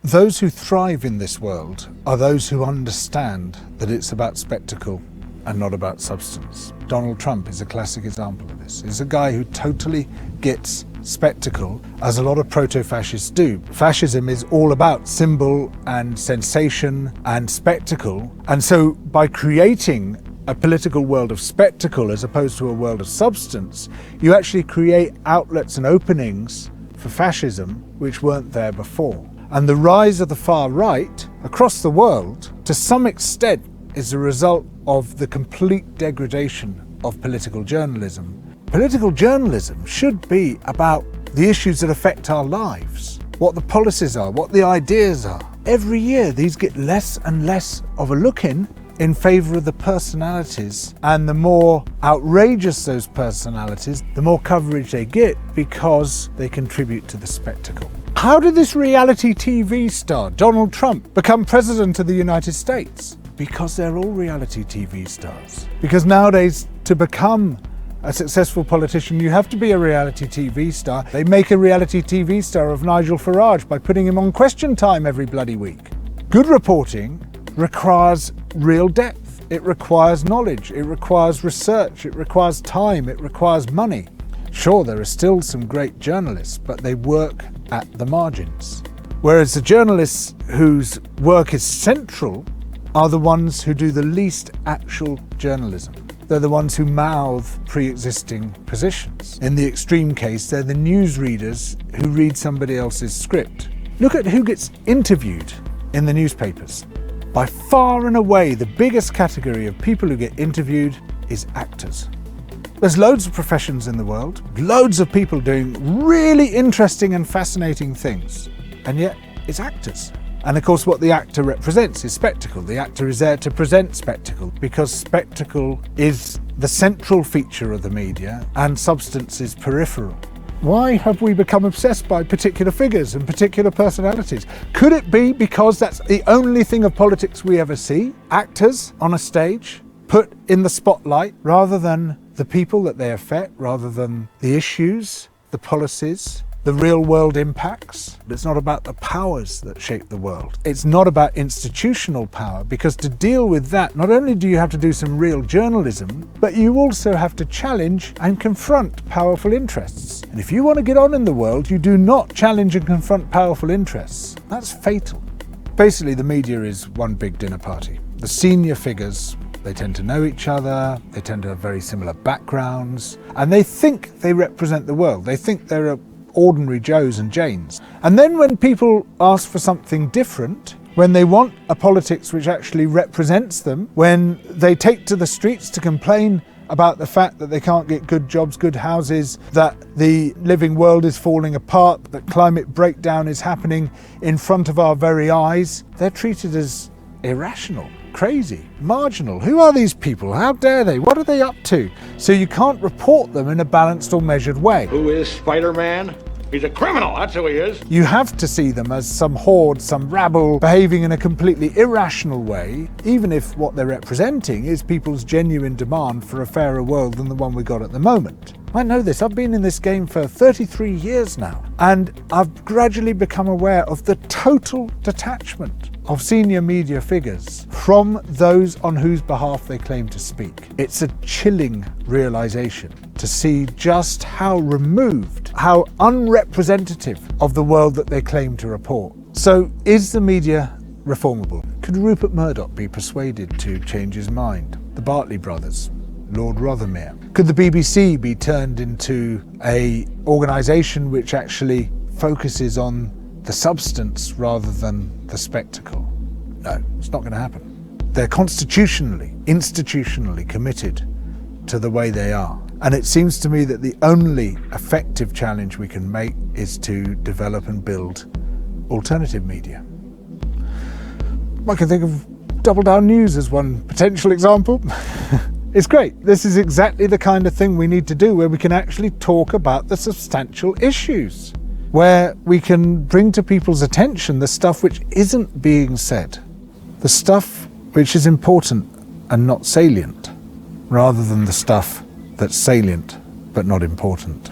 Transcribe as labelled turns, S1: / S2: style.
S1: Those who thrive in this world are those who understand that it's about spectacle and not about substance. Donald Trump is a classic example of this. He's a guy who totally gets spectacle, as a lot of proto-fascists do. Fascism is all about symbol and sensation and spectacle. And so by creating a political world of spectacle as opposed to a world of substance, you actually create outlets and openings for fascism which weren't there before. And the rise of the far right across the world, to some extent, is a result of the complete degradation of political journalism. Political journalism should be about the issues that affect our lives, what the policies are, what the ideas are. Every year these get less and less of a look in favour of the personalities, and the more outrageous those personalities, the more coverage they get because they contribute to the spectacle. How did this reality TV star, Donald Trump, become president of the United States? Because they're all reality TV stars. Because nowadays, to become a successful politician, you have to be a reality TV star. They make a reality TV star of Nigel Farage by putting him on Question Time every bloody week. Good reporting requires real depth. It requires knowledge. It requires research. It requires time. It requires money. Sure, there are still some great journalists, but they work at the margins. Whereas the journalists whose work is central are the ones who do the least actual journalism. They're the ones who mouth pre-existing positions. In the extreme case, they're the newsreaders who read somebody else's script. Look at who gets interviewed in the newspapers. By far and away, the biggest category of people who get interviewed is actors. There's loads of professions in the world, loads of people doing really interesting and fascinating things, and yet it's actors. And of course what the actor represents is spectacle. The actor is there to present spectacle because spectacle is the central feature of the media and substance is peripheral. Why have we become obsessed by particular figures and particular personalities? Could it be because that's the only thing of politics we ever see? Actors on a stage put in the spotlight rather than the people that they affect, rather than the issues, the policies, the real world impacts. It's not about the powers that shape the world. It's not about institutional power, because to deal with that, not only do you have to do some real journalism, but you also have to challenge and confront powerful interests. And if you want to get on in the world, you do not challenge and confront powerful interests. That's fatal. Basically, the media is one big dinner party. The senior figures, they tend to know each other, they tend to have very similar backgrounds, and they think they represent the world. They think they're ordinary Joes and Janes. And then when people ask for something different, when they want a politics which actually represents them, when they take to the streets to complain about the fact that they can't get good jobs, good houses, that the living world is falling apart, that climate breakdown is happening in front of our very eyes, they're treated as irrational, crazy, marginal. Who are these people? How dare they? What are they up to? So you can't report them in a balanced or measured way.
S2: Who is Spider-Man? He's a criminal, that's who he is.
S1: You have to see them as some horde, some rabble, behaving in a completely irrational way, even if what they're representing is people's genuine demand for a fairer world than the one we got at the moment. I know this. I've been in this game for 33 years now, and I've gradually become aware of the total detachment of senior media figures from those on whose behalf they claim to speak. It's a chilling realization to see just how removed, how unrepresentative of the world that they claim to report. So is the media reformable? Could Rupert Murdoch be persuaded to change his mind? The Bartley brothers? Lord Rothermere? Could the BBC be turned into an organisation which actually focuses on the substance rather than the spectacle? No, it's not going to happen. They're constitutionally, institutionally committed to the way they are. And it seems to me that the only effective challenge we can make is to develop and build alternative media. I can think of Double Down News as one potential example. It's great. This is exactly the kind of thing we need to do, where we can actually talk about the substantial issues, where we can bring to people's attention the stuff which isn't being said, the stuff which is important and not salient, rather than the stuff that's salient but not important.